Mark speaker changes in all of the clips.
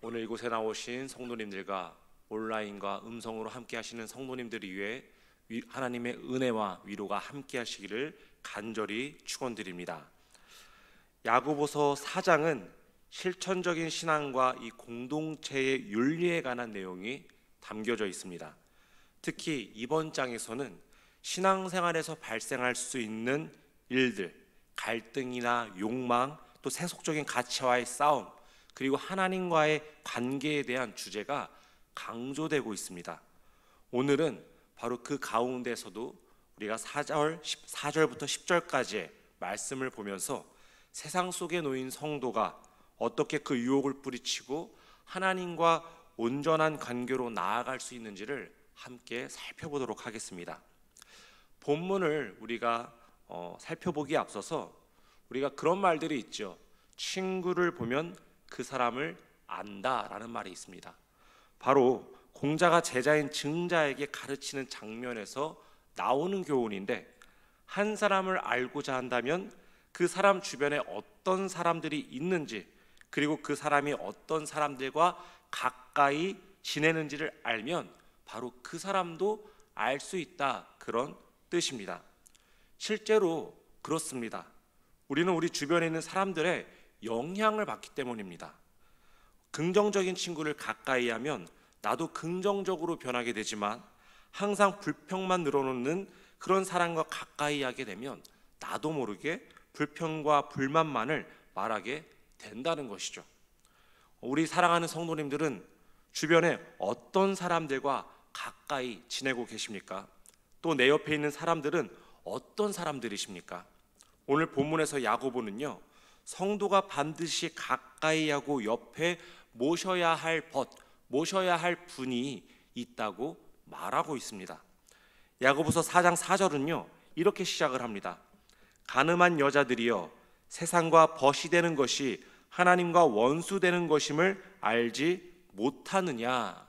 Speaker 1: 오늘 이곳에 나오신 성도님들과 온라인과 음성으로 함께 하시는 성도님들을 위해 하나님의 은혜와 위로가 함께 하시기를 간절히 축원드립니다. 야고보서 4장은 실천적인 신앙과 이 공동체의 윤리에 관한 내용이 담겨져 있습니다. 특히 이번 장에서는 신앙생활에서 발생할 수 있는 일들, 갈등이나 욕망, 또 세속적인 가치와의 싸움, 그리고 하나님과의 관계에 대한 주제가 강조되고 있습니다. 오늘은 바로 그 가운데서도 우리가 4절부터 10절까지의 말씀을 보면서 세상 속에 놓인 성도가 어떻게 그 유혹을 뿌리치고 하나님과 온전한 관계로 나아갈 수 있는지를 함께 살펴보도록 하겠습니다. 본문을 우리가 살펴보기에 앞서서 우리가 그런 말들이 있죠. 친구를 보면 그 사람을 안다라는 말이 있습니다. 바로 공자가 제자인 증자에게 가르치는 장면에서 나오는 교훈인데, 한 사람을 알고자 한다면 그 사람 주변에 어떤 사람들이 있는지, 그리고 그 사람이 어떤 사람들과 가까이 지내는지를 알면 바로 그 사람도 알 수 있다, 그런 뜻입니다. 실제로 그렇습니다. 우리는 우리 주변에 있는 사람들의 영향을 받기 때문입니다. 긍정적인 친구를 가까이 하면 나도 긍정적으로 변하게 되지만, 항상 불평만 늘어놓는 그런 사람과 가까이 하게 되면 나도 모르게 불평과 불만만을 말하게 된다는 것이죠. 우리 사랑하는 성도님들은 주변에 어떤 사람들과 가까이 지내고 계십니까? 또 내 옆에 있는 사람들은 어떤 사람들이십니까? 오늘 본문에서 야고보는요, 성도가 반드시 가까이 하고 옆에 모셔야 할 분이 있다고 말하고 있습니다. 야고보서 4장 4절은요 이렇게 시작을 합니다. 가늠한 여자들이여, 세상과 벗이 되는 것이 하나님과 원수되는 것임을 알지 못하느냐.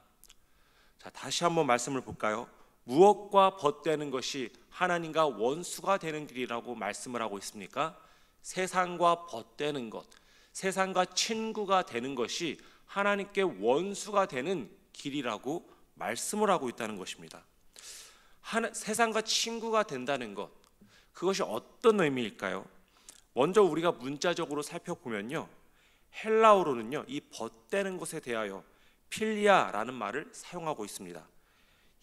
Speaker 1: 자, 다시 한번 말씀을 볼까요? 무엇과 벗되는 것이 하나님과 원수가 되는 길이라고 말씀을 하고 있습니까? 세상과 벗되는 것, 세상과 친구가 되는 것이 하나님께 원수가 되는 길이라고 말씀을 하고 있다는 것입니다. 세상과 친구가 된다는 것, 그것이 어떤 의미일까요? 먼저 우리가 문자적으로 살펴보면요, 헬라어로는요 이 벗되는 것에 대하여 필리아라는 말을 사용하고 있습니다.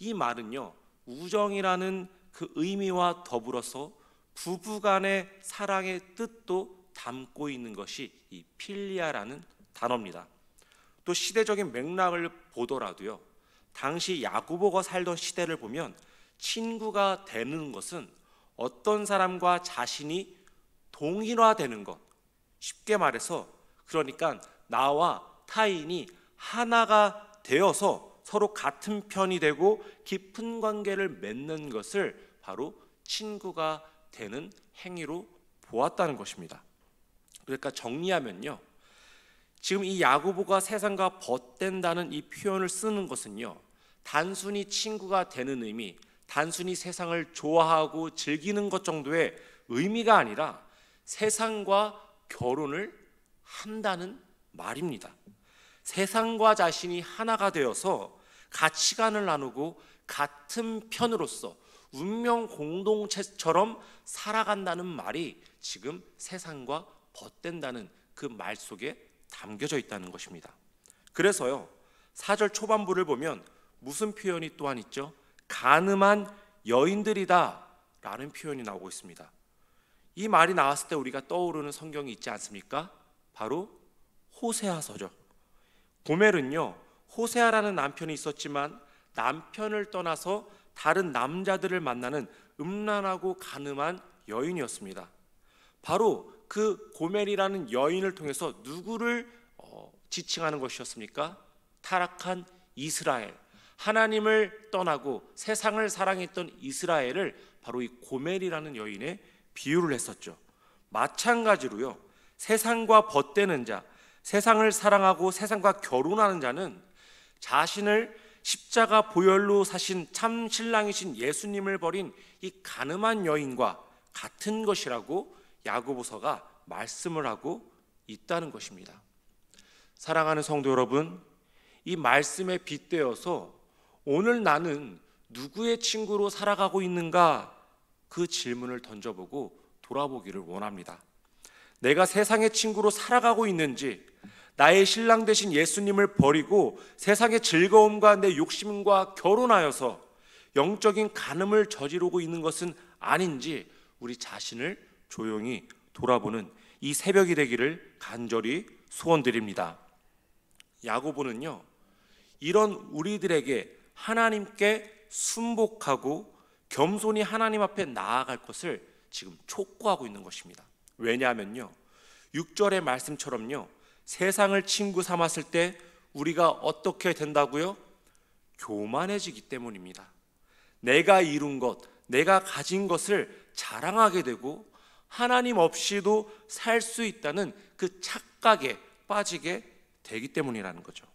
Speaker 1: 이 말은요, 우정이라는 그 의미와 더불어서 부부간의 사랑의 뜻도 담고 있는 것이 이 필리아라는 단어입니다. 또 시대적인 맥락을 보더라도요, 당시 야고보가 살던 시대를 보면 친구가 되는 것은 어떤 사람과 자신이 동일화되는 것, 쉽게 말해서 그러니까 나와 타인이 하나가 되어서 서로 같은 편이 되고 깊은 관계를 맺는 것을 바로 친구가 되는 행위로 보았다는 것입니다. 그러니까 정리하면요, 지금 이 야고보가 세상과 벗된다는 이 표현을 쓰는 것은요, 단순히 친구가 되는 의미, 단순히 세상을 좋아하고 즐기는 것 정도의 의미가 아니라 세상과 결혼을 한다는 말입니다. 세상과 자신이 하나가 되어서 가치관을 나누고 같은 편으로서 운명 공동체처럼 살아간다는 말이 지금 세상과 벗된다는 그 말 속에 담겨져 있다는 것입니다. 그래서요, 4절 초반부를 보면 무슨 표현이 또한 있죠? 가늠한 여인들이다 라는 표현이 나오고 있습니다. 이 말이 나왔을 때 우리가 떠오르는 성경이 있지 않습니까? 바로 호세아서죠. 고멜은요, 호세아라는 남편이 있었지만 남편을 떠나서 다른 남자들을 만나는 음란하고 가늠한 여인이었습니다. 바로 그 고멜이라는 여인을 통해서 누구를 지칭하는 것이었습니까? 타락한 이스라엘, 하나님을 떠나고 세상을 사랑했던 이스라엘을 바로 이 고멜이라는 여인에 비유를 했었죠. 마찬가지로요, 세상과 벗되는 자, 세상을 사랑하고 세상과 결혼하는 자는 자신을 십자가 보혈로 사신 참 신랑이신 예수님을 버린 이 가늠한 여인과 같은 것이라고 야고보서가 말씀을 하고 있다는 것입니다. 사랑하는 성도 여러분, 이 말씀에 빗대어서 오늘 나는 누구의 친구로 살아가고 있는가, 그 질문을 던져보고 돌아보기를 원합니다. 내가 세상의 친구로 살아가고 있는지, 나의 신랑 되신 예수님을 버리고 세상의 즐거움과 내 욕심과 결혼하여서 영적인 간음을 저지르고 있는 것은 아닌지 우리 자신을 조용히 돌아보는 이 새벽이 되기를 간절히 소원드립니다. 야고보는요, 이런 우리들에게 하나님께 순복하고 겸손히 하나님 앞에 나아갈 것을 지금 촉구하고 있는 것입니다. 왜냐하면요, 6절의 말씀처럼요, 세상을 친구 삼았을 때 우리가 어떻게 된다고요? 교만해지기 때문입니다. 내가 이룬 것, 내가 가진 것을 자랑하게 되고 하나님 없이도 살 수 있다는 그 착각에 빠지게 되기 때문이라는 거죠.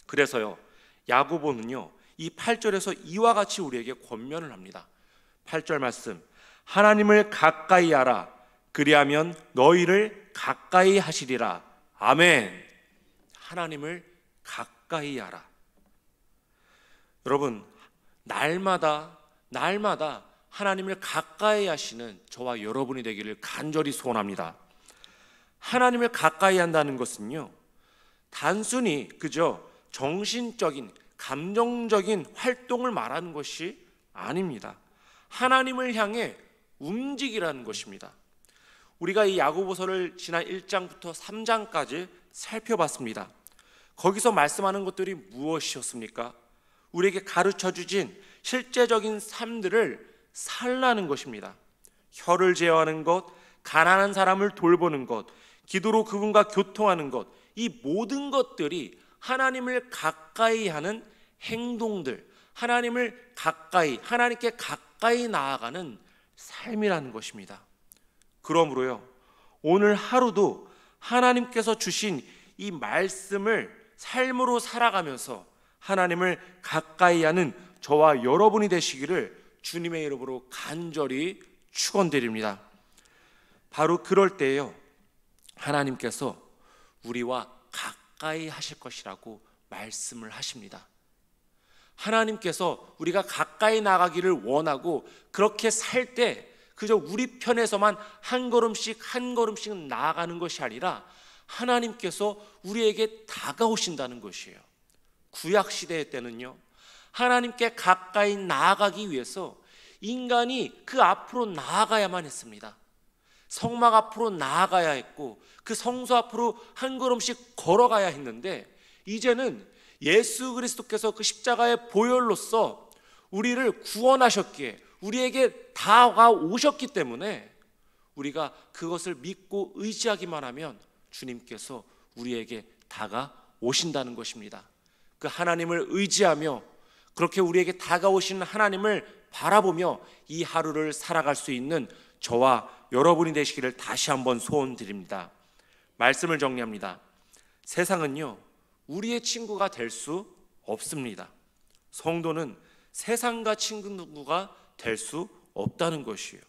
Speaker 1: 그래서요, 야고보는요, 이 8절에서 이와 같이 우리에게 권면을 합니다. 8절 말씀, 하나님을 가까이 하라. 그리하면 너희를 가까이 하시리라. 아멘. 하나님을 가까이 하라. 여러분, 날마다 하나님을 가까이 하시는 저와 여러분이 되기를 간절히 소원합니다. 하나님을 가까이 한다는 것은요, 단순히 그저 정신적인, 감정적인 활동을 말하는 것이 아닙니다. 하나님을 향해 움직이라는 것입니다. 우리가 이 야고보서를 지난 1장부터 3장까지 살펴봤습니다. 거기서 말씀하는 것들이 무엇이었습니까? 우리에게 가르쳐 주신 실제적인 삶들을 살라는 것입니다. 혀를 제어하는 것, 가난한 사람을 돌보는 것, 기도로 그분과 교통하는 것, 이 모든 것들이 하나님을 가까이 하는 행동들, 하나님께 가까이 나아가는 삶이라는 것입니다. 그러므로요, 오늘 하루도 하나님께서 주신 이 말씀을 삶으로 살아가면서 하나님을 가까이 하는 저와 여러분이 되시기를 주님의 이름으로 간절히 축원드립니다. 바로 그럴 때에요, 하나님께서 우리와 가까이 하실 것이라고 말씀을 하십니다. 하나님께서 우리가 가까이 나가기를 원하고 그렇게 살 때 그저 우리 편에서만 한 걸음씩 나아가는 것이 아니라 하나님께서 우리에게 다가오신다는 것이에요. 구약시대 때는요, 하나님께 가까이 나아가기 위해서 인간이 그 앞으로 나아가야만 했습니다. 성막 앞으로 나아가야 했고 그 성소 앞으로 한 걸음씩 걸어가야 했는데, 이제는 예수 그리스도께서 그 십자가의 보혈로서 우리를 구원하셨기에, 우리에게 다가오셨기 때문에 우리가 그것을 믿고 의지하기만 하면 주님께서 우리에게 다가오신다는 것입니다. 그 하나님을 의지하며 그렇게 우리에게 다가오시는 하나님을 바라보며 이 하루를 살아갈 수 있는 저와 여러분이 되시기를 다시 한번 소원드립니다. 말씀을 정리합니다. 세상은요, 우리의 친구가 될 수 없습니다. 성도는 세상과 친구가 될 수 없다는 것이에요.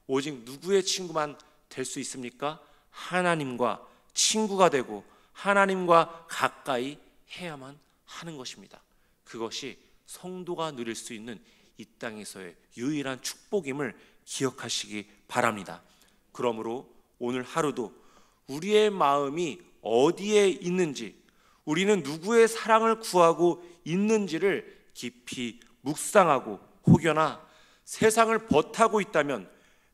Speaker 1: 오직 누구의 친구만 될 수 있습니까? 하나님과 친구가 되고 하나님과 가까이 해야만 하는 것입니다. 그것이 성도가 누릴 수 있는 이 땅에서의 유일한 축복임을 기억하시기 바랍니다. 그러므로 오늘 하루도 우리의 마음이 어디에 있는지, 우리는 누구의 사랑을 구하고 있는지를 깊이 묵상하고, 혹여나 세상을 벗하고 있다면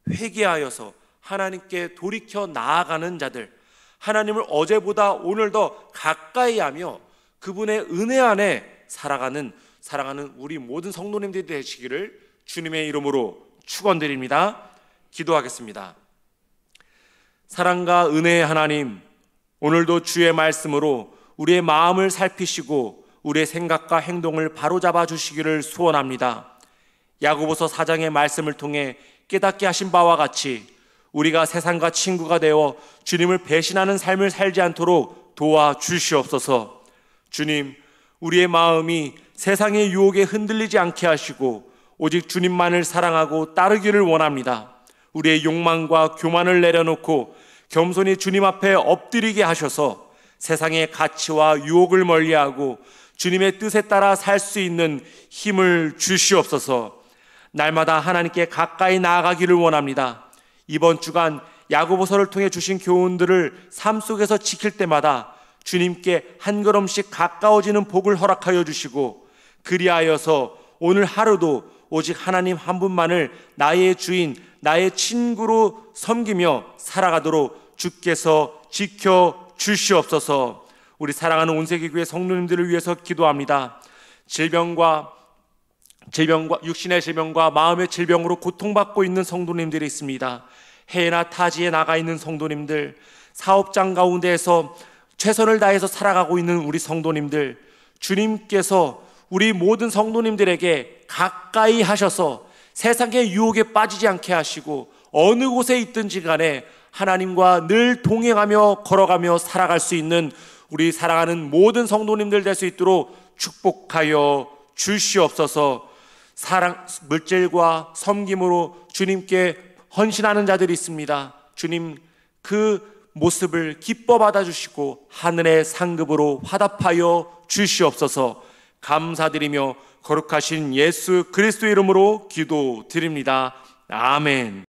Speaker 1: 회개하여서 하나님께 돌이켜 나아가는 자들, 하나님을 어제보다 오늘 더 가까이 하며 그분의 은혜 안에 살아가는 우리 모든 성도님들이 되시기를 주님의 이름으로 축원드립니다. 기도하겠습니다. 사랑과 은혜의 하나님, 오늘도 주의 말씀으로 우리의 마음을 살피시고 우리의 생각과 행동을 바로잡아 주시기를 소원합니다. 야고보서 4장의 말씀을 통해 깨닫게 하신 바와 같이 우리가 세상과 친구가 되어 주님을 배신하는 삶을 살지 않도록 도와주시옵소서. 주님, 우리의 마음이 세상의 유혹에 흔들리지 않게 하시고 오직 주님만을 사랑하고 따르기를 원합니다. 우리의 욕망과 교만을 내려놓고 겸손히 주님 앞에 엎드리게 하셔서 세상의 가치와 유혹을 멀리하고 주님의 뜻에 따라 살 수 있는 힘을 주시옵소서. 날마다 하나님께 가까이 나아가기를 원합니다. 이번 주간 야고보서를 통해 주신 교훈들을 삶 속에서 지킬 때마다 주님께 한 걸음씩 가까워지는 복을 허락하여 주시고, 그리하여서 오늘 하루도 오직 하나님 한 분만을 나의 주인, 나의 친구로 섬기며 살아가도록 주께서 지켜 주시옵소서. 우리 사랑하는 온세기교회 성도님들을 위해서 기도합니다. 육신의 질병과 마음의 질병으로 고통받고 있는 성도님들이 있습니다. 해외나 타지에 나가 있는 성도님들, 사업장 가운데에서 최선을 다해서 살아가고 있는 우리 성도님들, 주님께서 우리 모든 성도님들에게 가까이 하셔서 세상의 유혹에 빠지지 않게 하시고 어느 곳에 있든지 간에 하나님과 늘 동행하며 걸어가며 살아갈 수 있는 우리 사랑하는 모든 성도님들 될 수 있도록 축복하여 주시옵소서. 물질과 섬김으로 주님께 헌신하는 자들이 있습니다. 주님, 그 모습을 기뻐 받아주시고 하늘의 상급으로 화답하여 주시옵소서. 감사드리며 거룩하신 예수 그리스도의 이름으로 기도드립니다. 아멘.